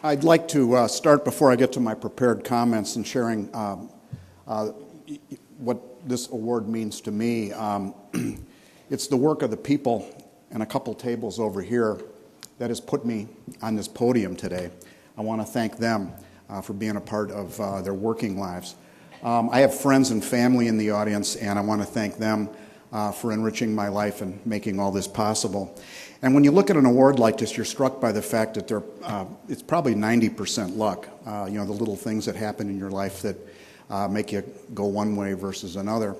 I'd like to start before I get to my prepared comments and sharing what this award means to me. It's the work of the people and a couple tables over here that has put me on this podium today. I want to thank them for being a part of their working lives. I have friends and family in the audience, and I want to thank them for enriching my life and making all this possible. And when you look at an award like this, you're struck by the fact that it's probably 90% luck. The little things that happen in your life that make you go one way versus another.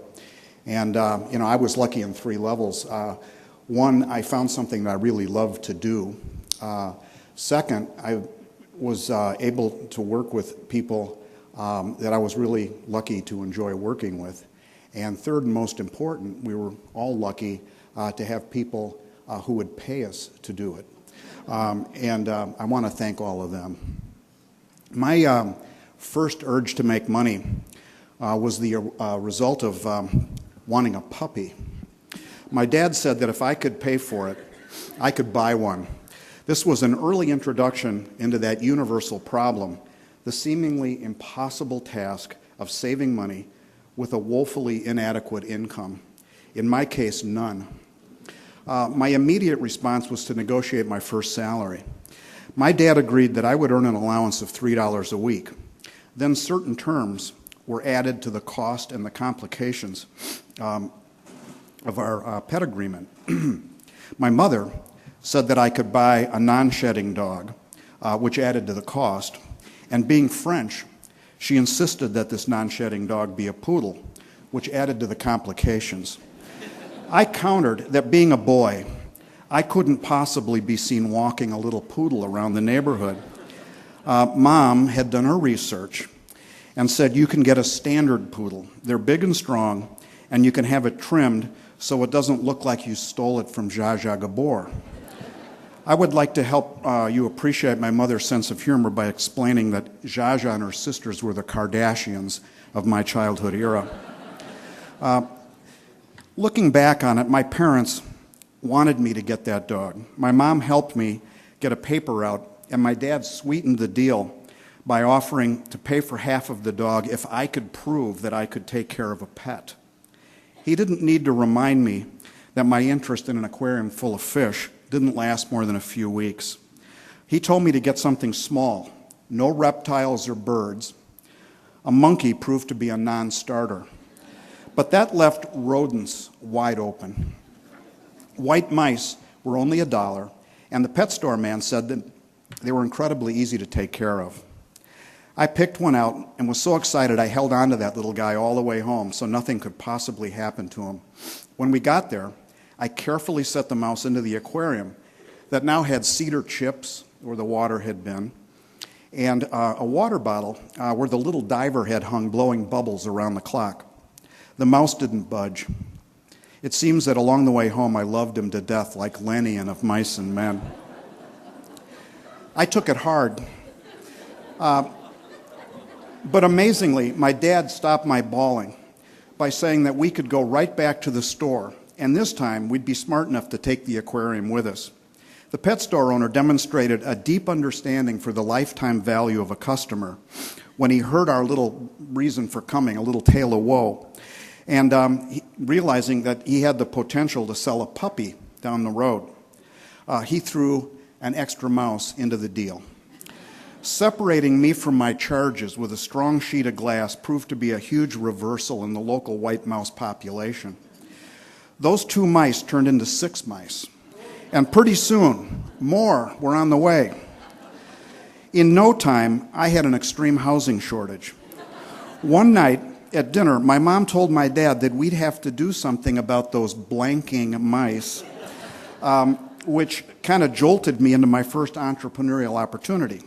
And, I was lucky in three levels. One, I found something that I really love to do. Second, I was able to work with people that I was really lucky to enjoy working with. And third and most important, we were all lucky to have people who would pay us to do it. I want to thank all of them. My first urge to make money was the result of wanting a puppy. My dad said that if I could pay for it, I could buy one. This was an early introduction into that universal problem, the seemingly impossible task of saving money with a woefully inadequate income. In my case, none. My immediate response was to negotiate my first salary. My dad agreed that I would earn an allowance of $3 a week. Then certain terms were added to the cost and the complications of our pet agreement. My mother said that I could buy a non-shedding dog, which added to the cost. And being French, she insisted that this non-shedding dog be a poodle, which added to the complications. I countered that being a boy, I couldn't possibly be seen walking a little poodle around the neighborhood. Mom had done her research and said you can get a standard poodle. They're big and strong, and you can have it trimmed so it doesn't look like you stole it from Zsa Zsa Gabor. I would like to help you appreciate my mother's sense of humor by explaining that Zsa Zsa and her sisters were the Kardashians of my childhood era. Looking back on it, my parents wanted me to get that dog. My mom helped me get a paper route, and my dad sweetened the deal by offering to pay for half of the dog if I could prove that I could take care of a pet. He didn't need to remind me that my interest in an aquarium full of fish didn't last more than a few weeks. He told me to get something small, no reptiles or birds. A monkey proved to be a non-starter. But that left rodents wide open. White mice were only $1, and the pet store man said that they were incredibly easy to take care of. I picked one out and was so excited I held on to that little guy all the way home so nothing could possibly happen to him. When we got there, I carefully set the mouse into the aquarium that now had cedar chips where the water had been, and a water bottle where the little diver had hung blowing bubbles around the clock. The mouse didn't budge. It seems that along the way home I loved him to death like Lenny in Of Mice and Men. I took it hard. But amazingly, my dad stopped my bawling by saying that we could go right back to the store, and this time we'd be smart enough to take the aquarium with us. The pet store owner demonstrated a deep understanding for the lifetime value of a customer when he heard our little reason for coming, a little tale of woe, and realizing that he had the potential to sell a puppy down the road. He threw an extra mouse into the deal. Separating me from my charges with a strong sheet of glass proved to be a huge reversal in the local white mouse population. Those 2 mice turned into 6 mice, and pretty soon, more were on the way. In no time, I had an extreme housing shortage. One night at dinner, my mom told my dad that we'd have to do something about those blanking mice, which kind of jolted me into my first entrepreneurial opportunity.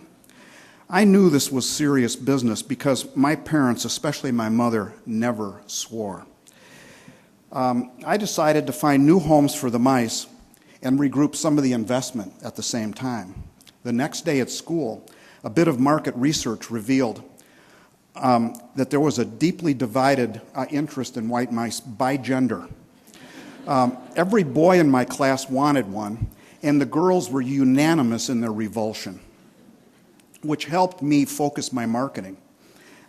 I knew this was serious business because my parents, especially my mother, never swore. I decided to find new homes for the mice and regroup some of the investment at the same time. The next day at school, a bit of market research revealed that there was a deeply divided interest in white mice by gender. Every boy in my class wanted one, and the girls were unanimous in their revulsion. which helped me focus my marketing.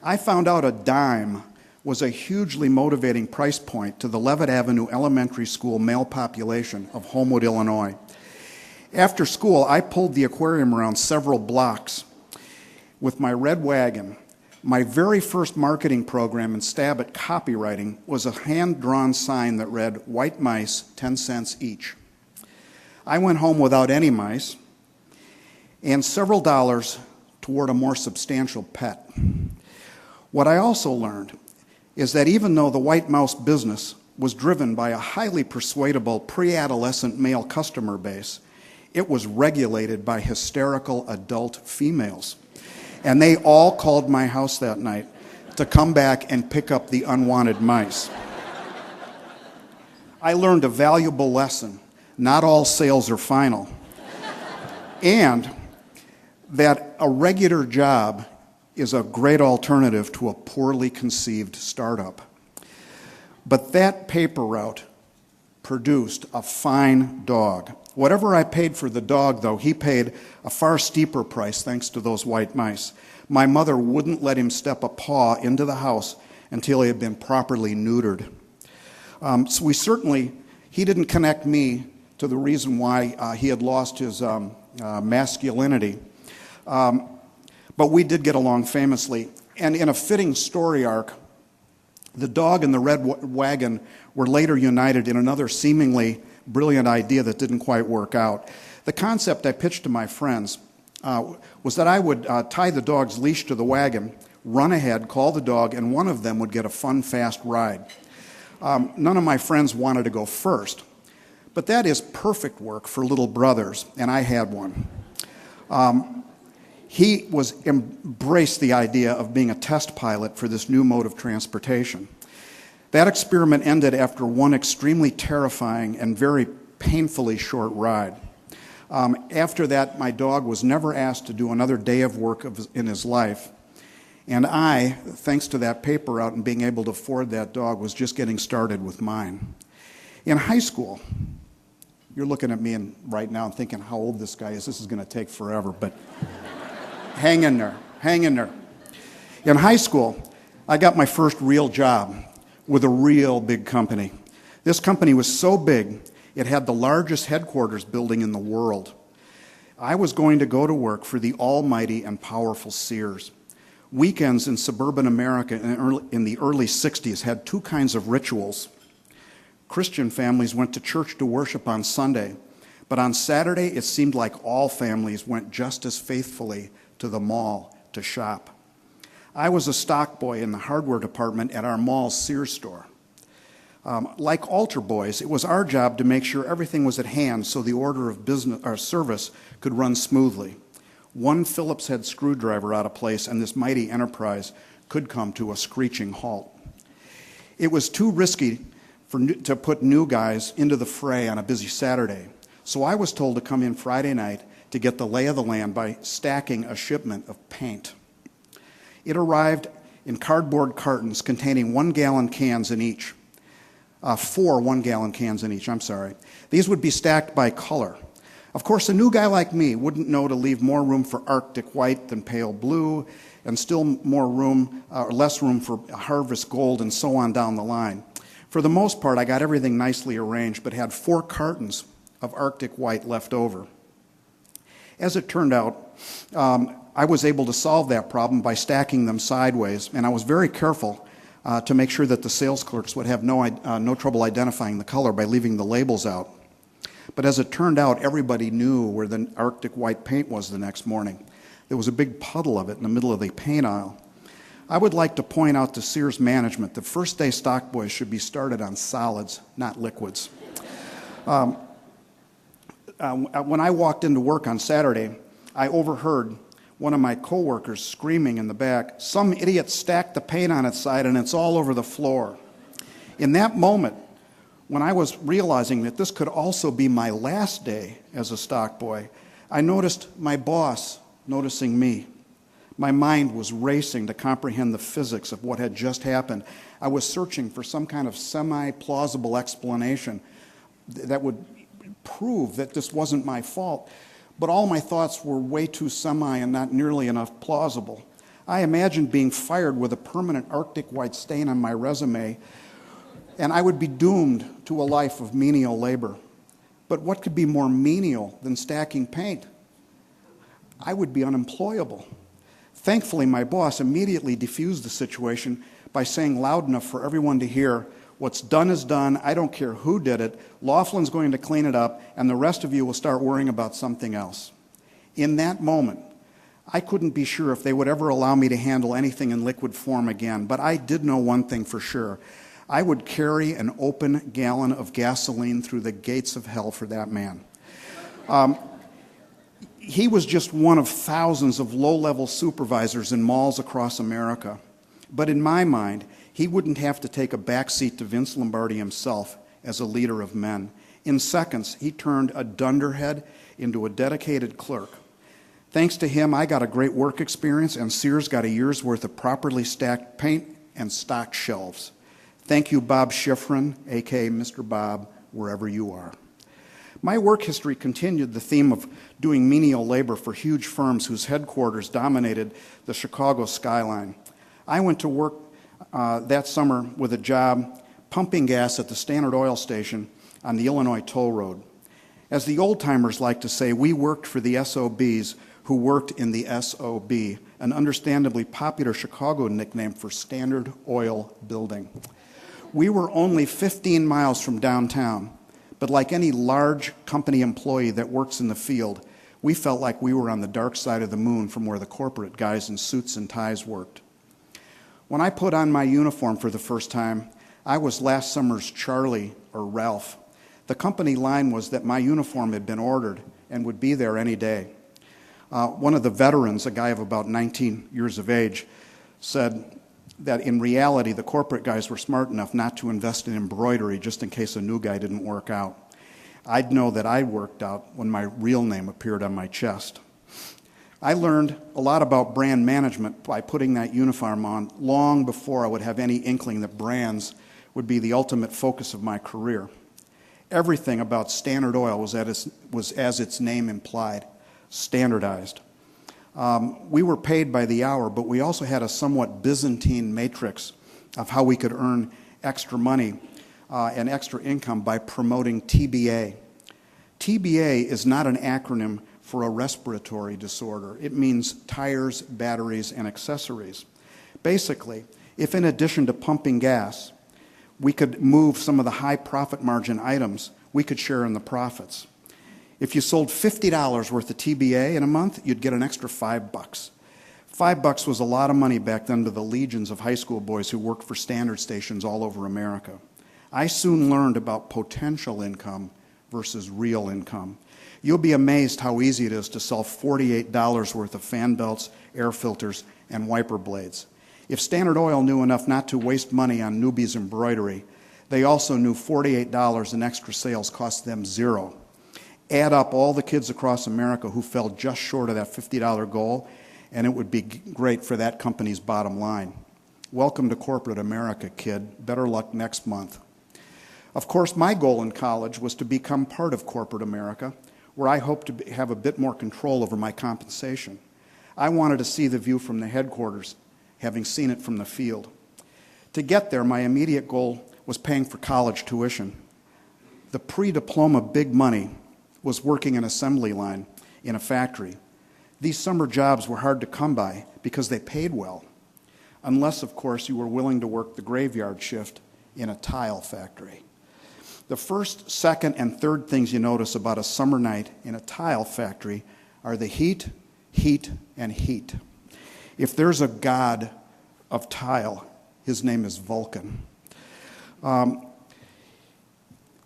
I found out a dime was a hugely motivating price point to the Levitt Avenue Elementary School male population of Homewood, Illinois. After school, I pulled the aquarium around several blocks with my red wagon. My very first marketing program and stab at copywriting was a hand-drawn sign that read, "White mice, 10 cents each." I went home without any mice and several dollars toward a more substantial pet. What I also learned is that even though the white mouse business was driven by a highly persuadable pre-adolescent male customer base, it was regulated by hysterical adult females. And they all called my house that night to come back and pick up the unwanted mice. I learned a valuable lesson. Not all sales are final. And that a regular job is a great alternative to a poorly conceived startup. But that paper route produced a fine dog. Whatever I paid for the dog, though, he paid a far steeper price thanks to those white mice. My mother wouldn't let him step a paw into the house until he had been properly neutered. He didn't connect me to the reason why he had lost his masculinity. But we did get along famously. And in a fitting story arc, the dog and the red wagon were later united in another seemingly brilliant idea that didn't quite work out. The concept I pitched to my friends was that I would tie the dog's leash to the wagon, run ahead, call the dog, and one of them would get a fun, fast ride. None of my friends wanted to go first, but that is perfect work for little brothers, and I had one. He embraced the idea of being a test pilot for this new mode of transportation. That experiment ended after one extremely terrifying and very painfully short ride. After that, my dog was never asked to do another day of work in his life. And I, thanks to that paper route and being able to afford that dog, was just getting started with mine. In high school, you're looking at me right now and thinking how old this guy is. This is going to take forever, but hang in there, hang in there. In high school, I got my first real job with a real big company. This company was so big, it had the largest headquarters building in the world. I was going to go to work for the almighty and powerful Sears. Weekends in suburban America in the early 60s had two kinds of rituals. Christian families went to church to worship on Sunday, but on Saturday it seemed like all families went just as faithfully to the mall to shop. I was a stock boy in the hardware department at our mall's Sears store. Like altar boys, it was our job to make sure everything was at hand so the order of business or service could run smoothly. One Phillips head screwdriver out of place and this mighty enterprise could come to a screeching halt. It was too risky to put new guys into the fray on a busy Saturday, so I was told to come in Friday night to get the lay of the land by stacking a shipment of paint. It arrived in cardboard cartons containing 1-gallon cans in each. 4 1-gallon cans in each, I'm sorry. These would be stacked by color. Of course, a new guy like me wouldn't know to leave more room for Arctic white than pale blue, and still more room, or less room for harvest gold, and so on down the line. For the most part, I got everything nicely arranged, but had 4 cartons of Arctic white left over. As it turned out, I was able to solve that problem by stacking them sideways, and I was very careful to make sure that the sales clerks would have no trouble identifying the color by leaving the labels out. But as it turned out, everybody knew where the Arctic white paint was the next morning. There was a big puddle of it in the middle of the paint aisle. I would like to point out to Sears management that first day stock boys should be started on solids, not liquids. When I walked into work on Saturday, I overheard one of my coworkers screaming in the back, "Some idiot stacked the paint on its side and it's all over the floor." In that moment, when I was realizing that this could also be my last day as a stock boy, I noticed my boss noticing me. My mind was racing to comprehend the physics of what had just happened. I was searching for some kind of semi-plausible explanation that would prove that this wasn't my fault. But all my thoughts were way too semi and not nearly enough plausible. I imagined being fired with a permanent Arctic white stain on my resume, and I would be doomed to a life of menial labor. But what could be more menial than stacking paint? I would be unemployable. Thankfully, my boss immediately diffused the situation by saying loud enough for everyone to hear, "What's done is done. I don't care who did it. Laughlin's going to clean it up, and the rest of you will start worrying about something else." In that moment, I couldn't be sure if they would ever allow me to handle anything in liquid form again, but I did know one thing for sure. I would carry an open gallon of gasoline through the gates of hell for that man. He was just one of thousands of low-level supervisors in malls across America. But in my mind, he wouldn't have to take a backseat to Vince Lombardi himself as a leader of men. In seconds, he turned a dunderhead into a dedicated clerk. Thanks to him, I got a great work experience, and Sears got a year's worth of properly stacked paint and stocked shelves. Thank you, Bob Schifrin, a.k.a. Mr. Bob, wherever you are. My work history continued the theme of doing menial labor for huge firms whose headquarters dominated the Chicago skyline. I went to work that summer with a job pumping gas at the Standard Oil station on the Illinois Toll Road. As the old-timers like to say, we worked for the SOBs who worked in the SOB, an understandably popular Chicago nickname for Standard Oil Building. We were only 15 miles from downtown, but like any large company employee that works in the field, we felt like we were on the dark side of the moon from where the corporate guys in suits and ties worked. When I put on my uniform for the first time, I was last summer's Charlie or Ralph. The company line was that my uniform had been ordered and would be there any day. One of the veterans, a guy of about 19 years of age, said that in reality the corporate guys were smart enough not to invest in embroidery just in case a new guy didn't work out. I'd know that I worked out when my real name appeared on my chest. I learned a lot about brand management by putting that uniform on long before I would have any inkling that brands would be the ultimate focus of my career. Everything about Standard Oil was as its name implied, standardized. We were paid by the hour, but we also had a somewhat Byzantine matrix of how we could earn extra money and extra income by promoting TBA. TBA is not an acronym for a respiratory disorder. It means tires, batteries, and accessories. Basically, if in addition to pumping gas, we could move some of the high profit margin items, we could share in the profits. If you sold $50 worth of TBA in a month, you'd get an extra $5. $5 was a lot of money back then to the legions of high school boys who worked for standard stations all over America. I soon learned about potential income versus real income. You'll be amazed how easy it is to sell $48 worth of fan belts, air filters, and wiper blades. If Standard Oil knew enough not to waste money on newbies' embroidery, they also knew $48 in extra sales cost them zero. Add up all the kids across America who fell just short of that $50 goal, and it would be great for that company's bottom line. Welcome to corporate America, kid. Better luck next month. Of course, my goal in college was to become part of corporate America, where I hoped to have a bit more control over my compensation. I wanted to see the view from the headquarters, having seen it from the field. To get there, my immediate goal was paying for college tuition. The pre-diploma big money was working an assembly line in a factory. These summer jobs were hard to come by because they paid well, unless, of course, you were willing to work the graveyard shift in a tile factory. The first, second, and third things you notice about a summer night in a tile factory are the heat, heat, and heat. If there's a god of tile, his name is Vulcan.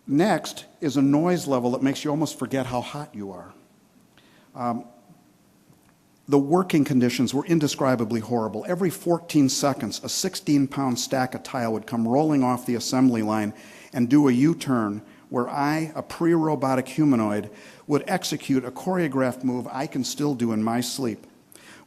Next is a noise level that makes you almost forget how hot you are. The working conditions were indescribably horrible. Every 14 seconds, a 16-pound stack of tile would come rolling off the assembly line and do a U-turn where I, a pre-robotic humanoid, would execute a choreographed move I can still do in my sleep.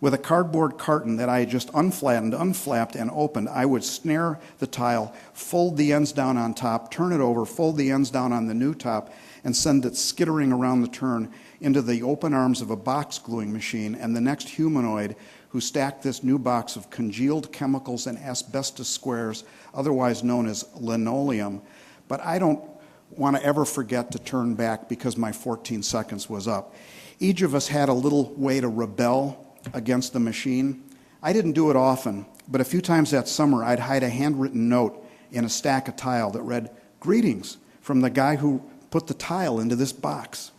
With a cardboard carton that I had just unflattened, unflapped, and opened, I would snare the tile, fold the ends down on top, turn it over, fold the ends down on the new top, and send it skittering around the turn into the open arms of a box gluing machine and the next humanoid who stacked this new box of congealed chemicals and asbestos squares, otherwise known as linoleum. But I don't want to ever forget to turn back because my 14 seconds was up. Each of us had a little way to rebel against the machine. I didn't do it often, but a few times that summer I'd hide a handwritten note in a stack of tile that read, "Greetings from the guy who put the tile into this box."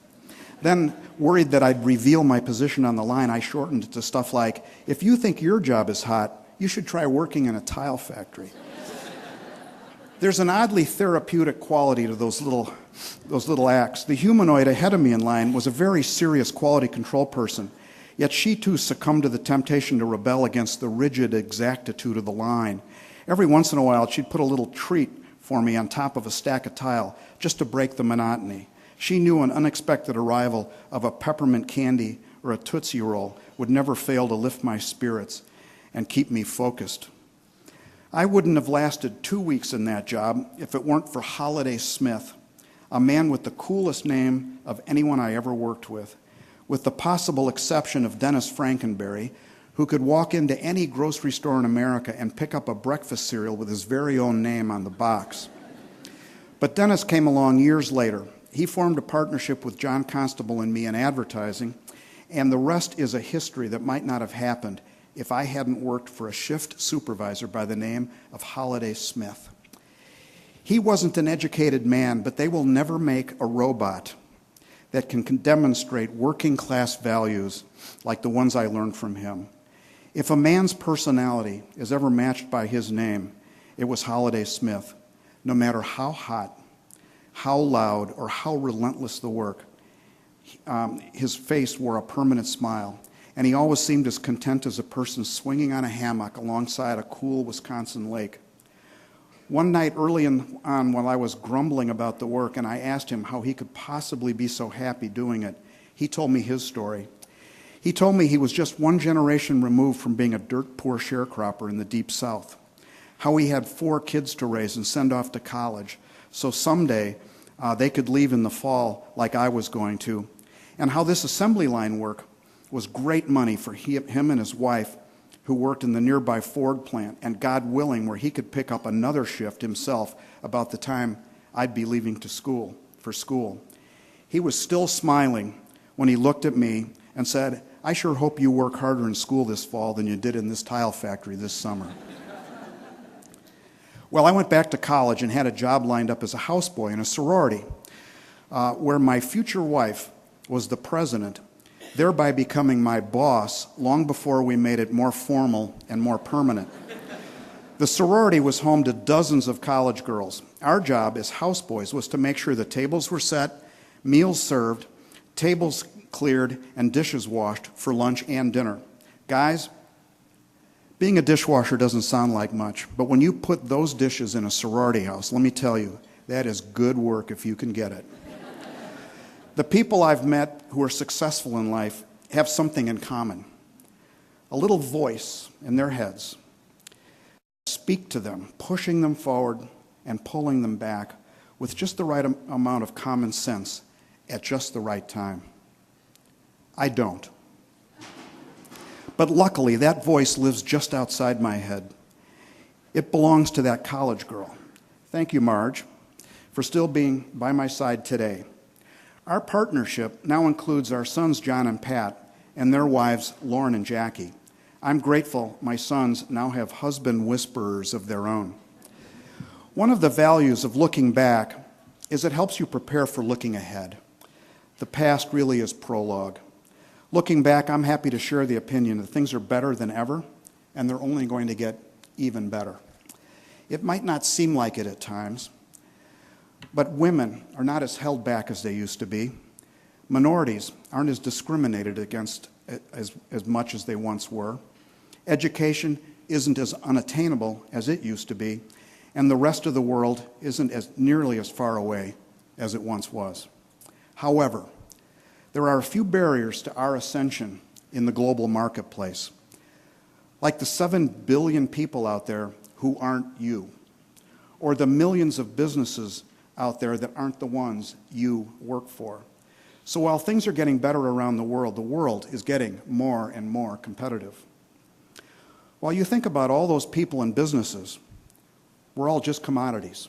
Then, worried that I'd reveal my position on the line, I shortened it to stuff like, "If you think your job is hot, you should try working in a tile factory." There's an oddly therapeutic quality to those little acts. The humanoid ahead of me in line was a very serious quality control person, yet she too succumbed to the temptation to rebel against the rigid exactitude of the line. Every once in a while, she'd put a little treat for me on top of a stack of tile just to break the monotony. She knew an unexpected arrival of a peppermint candy or a Tootsie Roll would never fail to lift my spirits and keep me focused. I wouldn't have lasted 2 weeks in that job if it weren't for Holiday Smith, a man with the coolest name of anyone I ever worked with the possible exception of Dennis Frankenberry, who could walk into any grocery store in America and pick up a breakfast cereal with his very own name on the box. But Dennis came along years later. He formed a partnership with John Constable and me in advertising, and the rest is a history that might not have happened if I hadn't worked for a shift supervisor by the name of Holiday Smith. He wasn't an educated man, but they will never make a robot that can demonstrate working class values like the ones I learned from him. If a man's personality is ever matched by his name, it was Holiday Smith. No matter how hot, how loud, or how relentless the work, his face wore a permanent smile, and he always seemed as content as a person swinging on a hammock alongside a cool Wisconsin lake. One night early on, while I was grumbling about the work and I asked him how he could possibly be so happy doing it, he told me his story. He told me he was just one generation removed from being a dirt-poor sharecropper in the Deep South, how he had 4 kids to raise and send off to college, so someday they could leave in the fall like I was going to, and how this assembly line work was great money for him and his wife, who worked in the nearby Ford plant, and God willing, where he could pick up another shift himself about the time I'd be leaving for school. He was still smiling when he looked at me and said, "I sure hope you work harder in school this fall than you did in this tile factory this summer." Well, I went back to college and had a job lined up as a houseboy in a sorority, where my future wife was the president, thereby becoming my boss long before we made it more formal and more permanent. The sorority was home to dozens of college girls. Our job as houseboys was to make sure the tables were set, meals served, tables cleared, and dishes washed for lunch and dinner. Guys, being a dishwasher doesn't sound like much, but when you put those dishes in a sorority house, let me tell you, that is good work if you can get it. The people I've met who are successful in life have something in common. A little voice in their heads. Speak to them, pushing them forward and pulling them back with just the right amount of common sense at just the right time. I don't. But luckily, that voice lives just outside my head. It belongs to that college girl. Thank you, Marge, for still being by my side today. Our partnership now includes our sons, John and Pat, and their wives, Lauren and Jackie. I'm grateful my sons now have husband whisperers of their own. One of the values of looking back is it helps you prepare for looking ahead. The past really is prologue. Looking back, I'm happy to share the opinion that things are better than ever, and they're only going to get even better. It might not seem like it at times, but women are not as held back as they used to be. Minorities aren't as discriminated against as much as they once were. Education isn't as unattainable as it used to be, and the rest of the world isn't nearly as far away as it once was. However, there are a few barriers to our ascension in the global marketplace. Like the 7 billion people out there who aren't you, or the millions of businesses out there that aren't the ones you work for. So while things are getting better around the world is getting more and more competitive. While you think about all those people and businesses, we're all just commodities.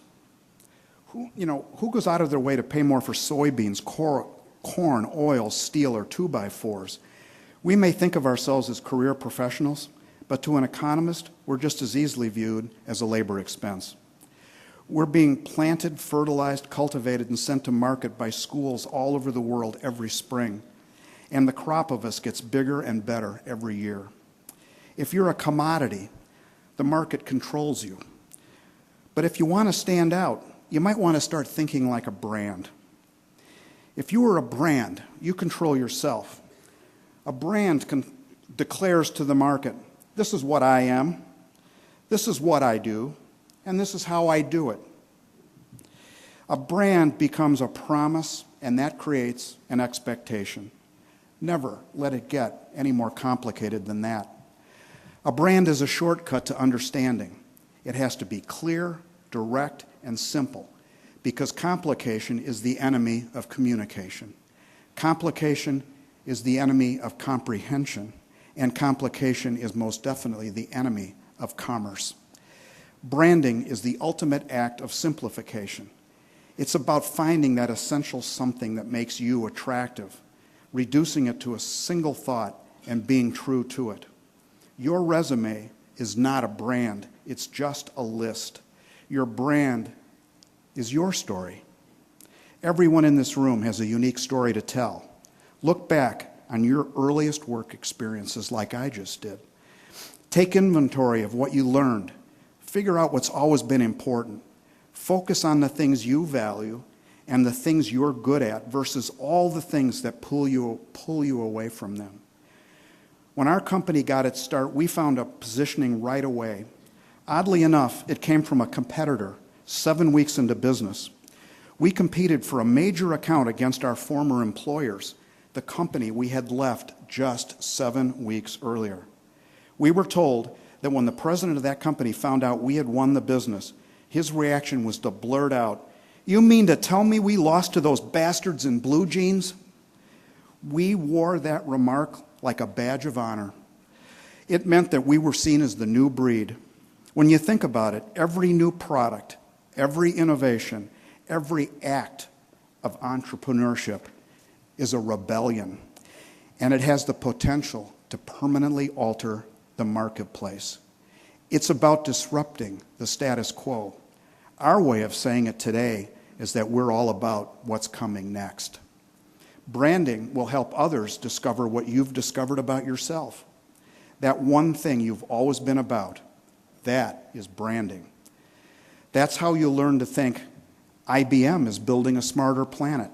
Who goes out of their way to pay more for soybeans, corn, oil, steel, or 2x4s? We may think of ourselves as career professionals, but to an economist, we're just as easily viewed as a labor expense. We're being planted, fertilized, cultivated, and sent to market by schools all over the world every spring. And the crop of us gets bigger and better every year. If you're a commodity, the market controls you. But if you want to stand out, you might want to start thinking like a brand. If you were a brand, you control yourself. A brand declares to the market, this is what I am, this is what I do, and this is how I do it. A brand becomes a promise, and that creates an expectation. Never let it get any more complicated than that. A brand is a shortcut to understanding. It has to be clear, direct, and simple, because complication is the enemy of communication. Complication is the enemy of comprehension, and complication is most definitely the enemy of commerce. Branding is the ultimate act of simplification. It's about finding that essential something that makes you attractive, reducing it to a single thought, and being true to it. Your resume is not a brand, it's just a list. Your brand is your story. Everyone in this room has a unique story to tell. Look back on your earliest work experiences like I just did. Take inventory of what you learned. Figure out what's always been important. Focus on the things you value and the things you're good at versus all the things that pull you away from them. When our company got its start, we found a positioning right away. Oddly enough, it came from a competitor 7 weeks into business. We competed for a major account against our former employers, the company we had left just 7 weeks earlier. We were told that when the president of that company found out we had won the business, his reaction was to blurt out, "You mean to tell me we lost to those bastards in blue jeans?" We wore that remark like a badge of honor. It meant that we were seen as the new breed. When you think about it, every new product, every innovation, every act of entrepreneurship is a rebellion, and it has the potential to permanently alter the marketplace. It's about disrupting the status quo. Our way of saying it today is that we're all about what's coming next. Branding will help others discover what you've discovered about yourself. That one thing you've always been about, that is branding. That's how you learn to think IBM is building a smarter planet.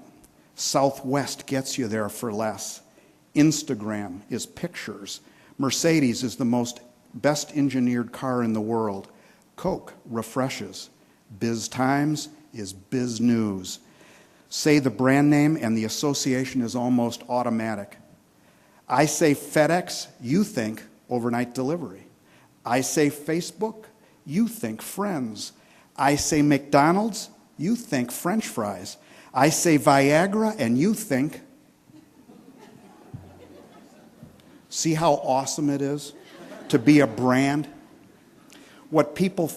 Southwest gets you there for less. Instagram is pictures. Mercedes is the best engineered car in the world. Coke refreshes. BizTimes is biz news. Say the brand name and the association is almost automatic. I say FedEx, you think overnight delivery. I say Facebook, you think friends. I say McDonald's, you think French fries. I say Viagra, and you think... See how awesome it is to be a brand? What will people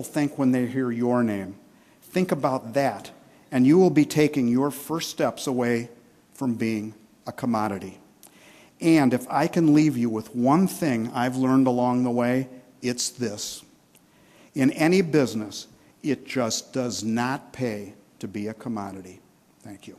think when they hear your name? Think about that, and you will be taking your first steps away from being a commodity. And if I can leave you with one thing I've learned along the way, it's this. In any business, it just does not pay to be a commodity. Thank you.